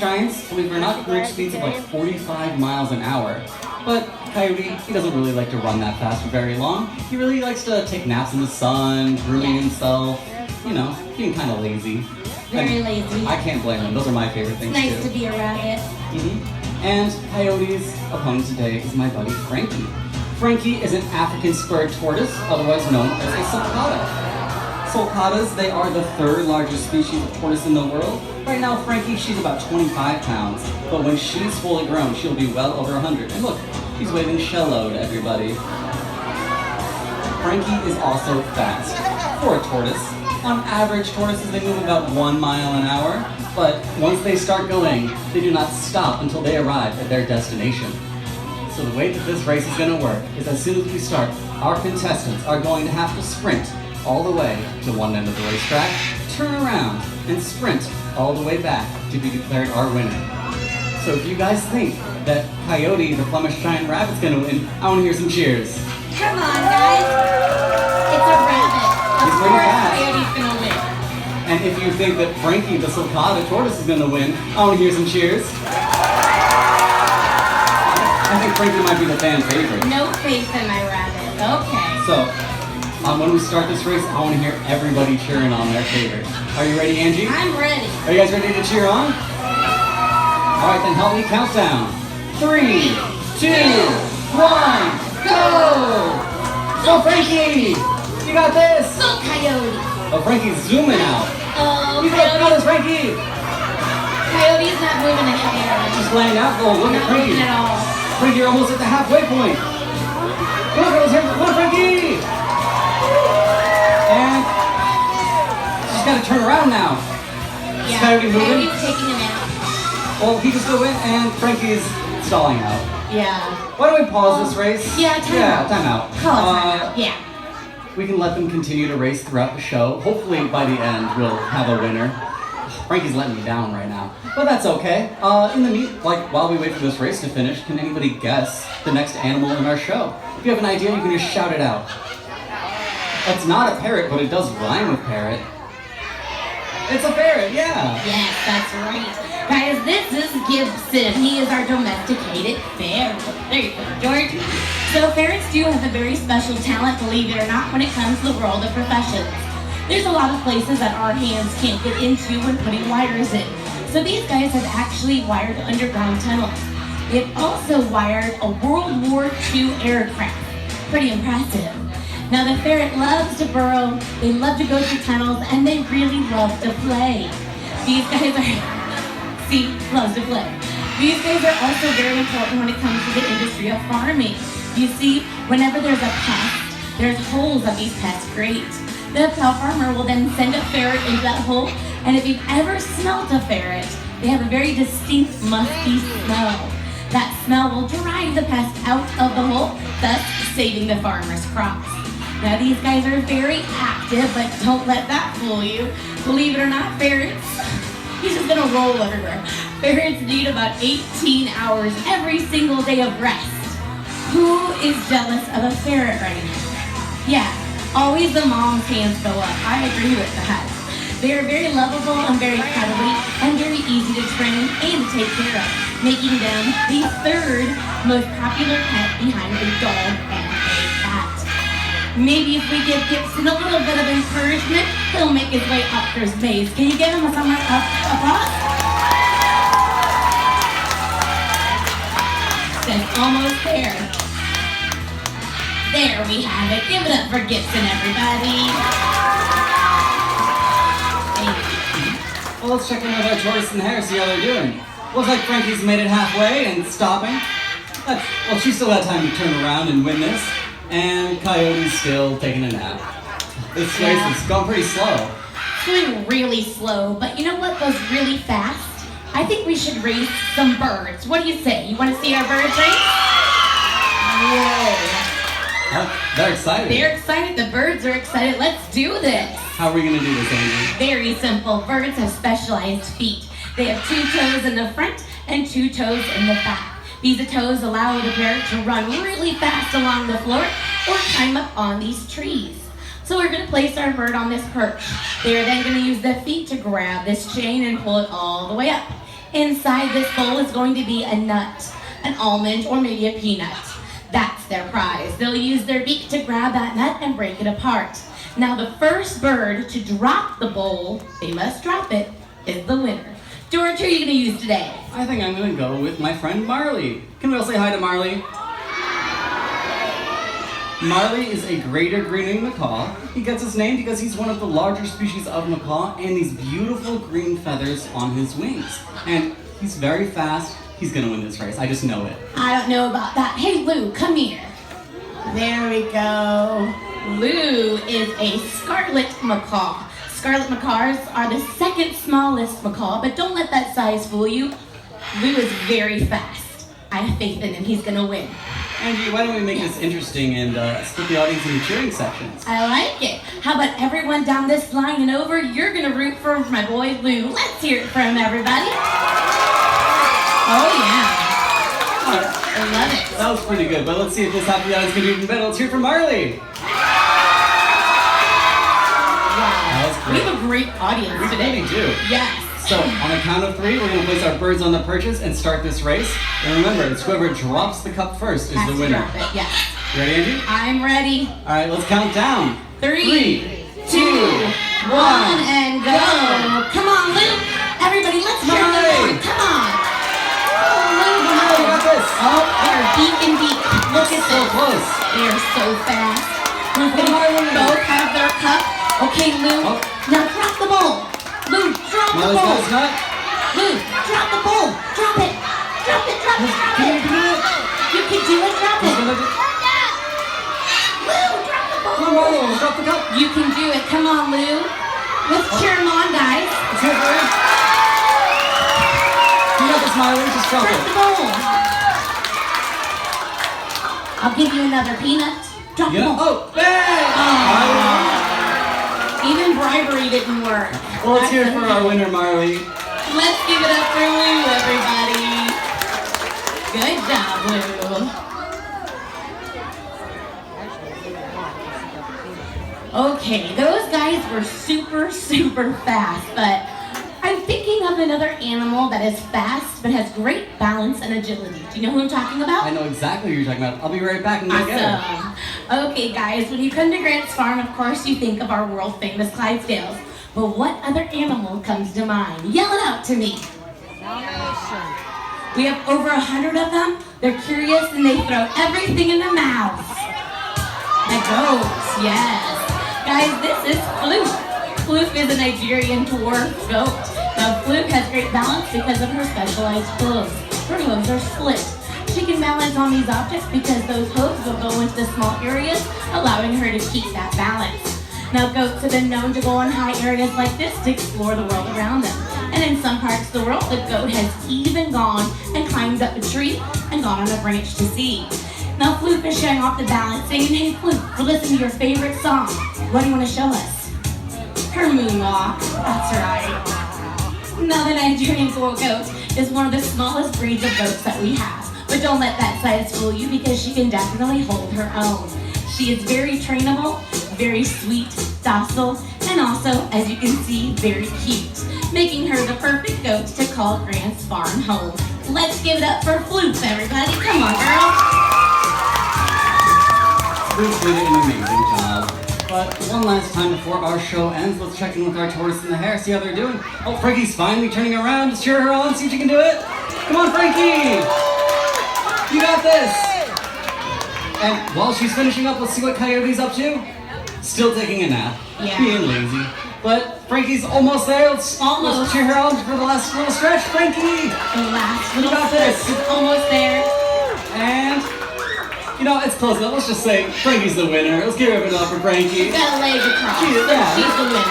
Giants, believe it or not, can reach speeds of like 45 miles an hour. But Coyote, he doesn't really like to run that fast for very long. He really likes to take naps in the sun, grooming himself, you know, being kind of lazy. Very lazy. I can't blame him. Those are my favorite things It's too. nice to be a rabbit. And Coyote's opponent today is my buddy Frankie. Frankie is an African spurred tortoise, otherwise known as a sulcata. Sulcatas, they are the third largest species of tortoise in the world. Right now, Frankie, she's about 25 pounds, but when she's fully grown, she'll be well over 100. And look, he's waving shello to everybody. Frankie is also fast. For a tortoise, on average, tortoises, they move about 1 mile an hour, but once they start going, they do not stop until they arrive at their destination. So the way that this race is going to work is as soon as we start, our contestants are going to have to sprint all the way to one end of the racetrack, turn around, and sprint all the way back to be declared our winner. So if you guys think that Coyote, the Flemish giant rabbit's going to win, I want to hear some cheers. Come on, guys. It's a rabbit. He's Of pretty course, fast. Coyote's gonna win. And if you think that Frankie, the sulcata tortoise, is going to win, I want to hear some cheers. I think Frankie might be the fan favorite. No faith in my rabbit. Okay. So, when we start this race, I want to hear everybody cheering on their favorite. Are you ready, Angie? I'm ready. Are you guys ready to cheer on? All right, then help me count down. 3, 2, 1, go! Go, Frankie! You got this! Go, Coyote. Oh, Frankie's zooming out. Oh, You got this, Coyote. Frankie! Coyote's not moving a hair. Just laying out. Oh, look at Not Frankie. moving at all. Frankie, you're almost at the halfway point. Come on, girls, here. Come on, Frankie! And she's got to turn around now. Yeah. Coyote moving? Coyote's taking a nap. Well, he just went and Frankie's stalling out. Yeah. Why don't we pause this race? Yeah, time out. time out. Call it time out. Yeah. We can let them continue to race throughout the show. Hopefully by the end we'll have a winner. Frankie's letting me down right now, but that's okay. While we wait for this race to finish, can anybody guess the next animal in our show? If you have an idea, you can just shout it out. It's not a parrot, but it does rhyme with parrot. It's a ferret, yeah. Yes, that's right. Guys, this is Gibson. He is our domesticated ferret. There you go, George. So ferrets do have a very special talent, believe it or not, when it comes to the world of professions. There's a lot of places that our hands can't get into when putting wires in. So these guys have actually wired underground tunnels. They've also wired a World War II aircraft. Pretty impressive. Now the ferret loves to burrow, they love to go through tunnels, and they really love to play. These guys loves to play. These guys are also very important when it comes to the industry of farming. You see, whenever there's a pest, there's holes that these pests create. The cow farmer will then send a ferret into that hole, and if you've ever smelled a ferret, they have a very distinct musty smell. That smell will drive the pest out of the hole, thus saving the farmer's crops. Now these guys are very active, but don't let that fool you. Believe it or not, ferrets, he's just gonna roll everywhere. Ferrets need about 18 hours every single day of rest. Who is jealous of a ferret right now? Yeah, always the mom's hands go up. I agree with that. They are very lovable and very cuddly and very easy to train and to take care of, making them the third most popular pet behind a dog and a cat. Maybe if we give Gibson a little bit of encouragement, he'll make his way up through space. Can you give him some applause? That's almost there. There we have it. Give it up for Gibson, everybody. Thank you. Well, let's check in with our tortoise and hare, see how they're doing. Looks like Frankie's made it halfway and stopping. Well, she still had time to turn around and win this. And Coyote's still taking a nap. This race is going pretty slow. It's going really slow, but you know what goes really fast? I think we should race some birds. What do you say? You want to see our birds race? Whoa. They're excited. They're excited. The birds are excited. Let's do this. How are we going to do this, Angie? Very simple. Birds have specialized feet. They have 2 toes in the front and 2 toes in the back. These toes allow the bird to run really fast along the floor or climb up on these trees. So we're going to place our bird on this perch. They are then going to use their feet to grab this chain and pull it all the way up. Inside this bowl is going to be a nut, an almond, or maybe a peanut. That's their prize. They'll use their beak to grab that nut and break it apart. Now the first bird to drop the bowl, they must drop it, is the winner. George, who are you going to use today? I think I'm going to go with my friend Marley. Can we all say hi to Marley? Marley is a greater green macaw. He gets his name because he's one of the larger species of macaw and these beautiful green feathers on his wings. And he's very fast. He's going to win this race. I just know it. I don't know about that. Hey, Lou, come here. There we go. Lou is a scarlet macaw. Scarlet macaws are the second smallest macaw, but don't let that size fool you. Lou is very fast. I have faith in him. He's going to win. Angie, why don't we make this interesting and split the audience into cheering sections? I like it. How about everyone down this line and over? You're going to root for my boy Lou. Let's hear it from everybody. Oh, yeah. I love it. That was pretty good, but let's see if this half of the audience can do even better. Let's hear it from Marley. We have a great audience today. We really do. Yes. So, on the count of 3, we're going to place our birds on the perches and start this race. And remember, it's whoever drops the cup first is the winner. Drop it, yes. You ready, Angie? I'm ready. All right, let's count down. 3, 2, 1, and go. Come on, Lou. Everybody, let's cheer them on. Come on. Oh, Lou, Come on, you got this. Oh, they're beak and beak. Look at So this. close. They are so fast. We're going to both have their cup. Okay, Lou. Oh. Now drop the bowl. Lou, drop the Marley's bowl. got his nut. Lou, drop the bowl. Drop it. Drop it, drop it, drop Can it. you do it? You can do it, drop Who's it. gonna do- Lou, drop the Come on, bowl. Marley, let's drop the cup. You can do it. Come on, Lou. Let's cheer him on, guys. Let's hear it for him. You got this, Marley. Just drop Drop it. the bowl. I'll give you another peanut. Drop the Yeah. bowl. Oh, bang! Even bribery didn't work. Well, let's hear it for our winner, Marley. Let's give it up for Lou, everybody. Good job, Lou. Okay, those guys were super, super fast, but I'm thinking of another animal that is fast but has great balance and agility. Do you know who I'm talking about? I know exactly what you're talking about. I'll be right back and go get her. Awesome. Okay, guys, when you come to Grant's Farm, of course, you think of our world-famous Clydesdales. But what other animal comes to mind? Yell it out to me. We have over 100 of them. They're curious and they throw everything in their mouths. The goats, yes. Guys, this is Fluke. Fluke is a Nigerian dwarf goat. Now, Fluke has great balance because of her specialized hooves. Her hooves are split. She can balance on these objects because those hooves will go into the small areas, allowing her to keep that balance. Now, goats have been known to go on high areas like this to explore the world around them. And in some parts of the world, the goat has even gone and climbed up a tree and gone on a branch to see. Now, Fluke is showing off the balance, saying, "Hey, Fluke, we're listening to your favorite song. What do you want to show us?" Her moonwalk. That's right. Now, the Nigerian bull goat is one of the smallest breeds of goats that we have. But don't let that size fool you because she can definitely hold her own. She is very trainable, very sweet, docile, and also, as you can see, very cute, making her the perfect goat to call Grant's Farm home. Let's give it up for Fluke, everybody. Come on, girl. Fluke did an amazing job. But one last time before our show ends, let's check in with our tortoise in the hair, see how they're doing. Oh, Frankie's finally turning around. Let's cheer her on, see if she can do it. Come on, Frankie! You got this! And while she's finishing up, let's see what Coyote's up to. Still taking a nap, Yeah. being lazy. But Frankie's almost there. Let's cheer her on for the last little stretch. Frankie! The last You little got this! stretch is almost there. And, you know, it's close enough. Let's just say Frankie's the winner. Let's give it up for Frankie. Got a leg across. She's So the she's the winner.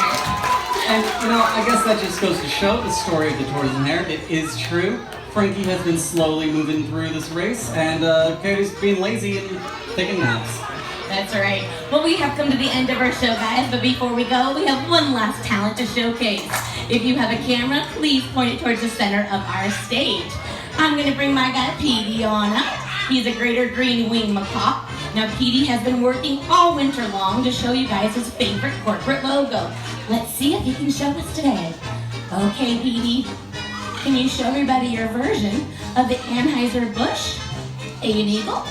And, you know, I guess that just goes to show the story of the tortoise and hare. It is true. Frankie has been slowly moving through this race, and Coyote's being lazy and taking naps. That's right. Well, we have come to the end of our show, guys, but before we go, we have one last talent to showcase. If you have a camera, please point it towards the center of our stage. I'm going to bring my guy, Petey, on up. He's a greater green wing macaw. Now, Petey has been working all winter long to show you guys his favorite corporate logo. Let's see if he can show us today. Okay, Petey. Can you show everybody your version of the Anheuser-Busch An Eagle? All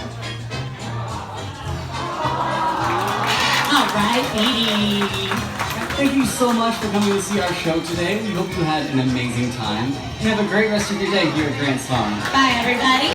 right, Edie. Thank you so much for coming to see our show today. We hope you had an amazing time. And have a great rest of your day here at Grant's Farm. Bye, everybody.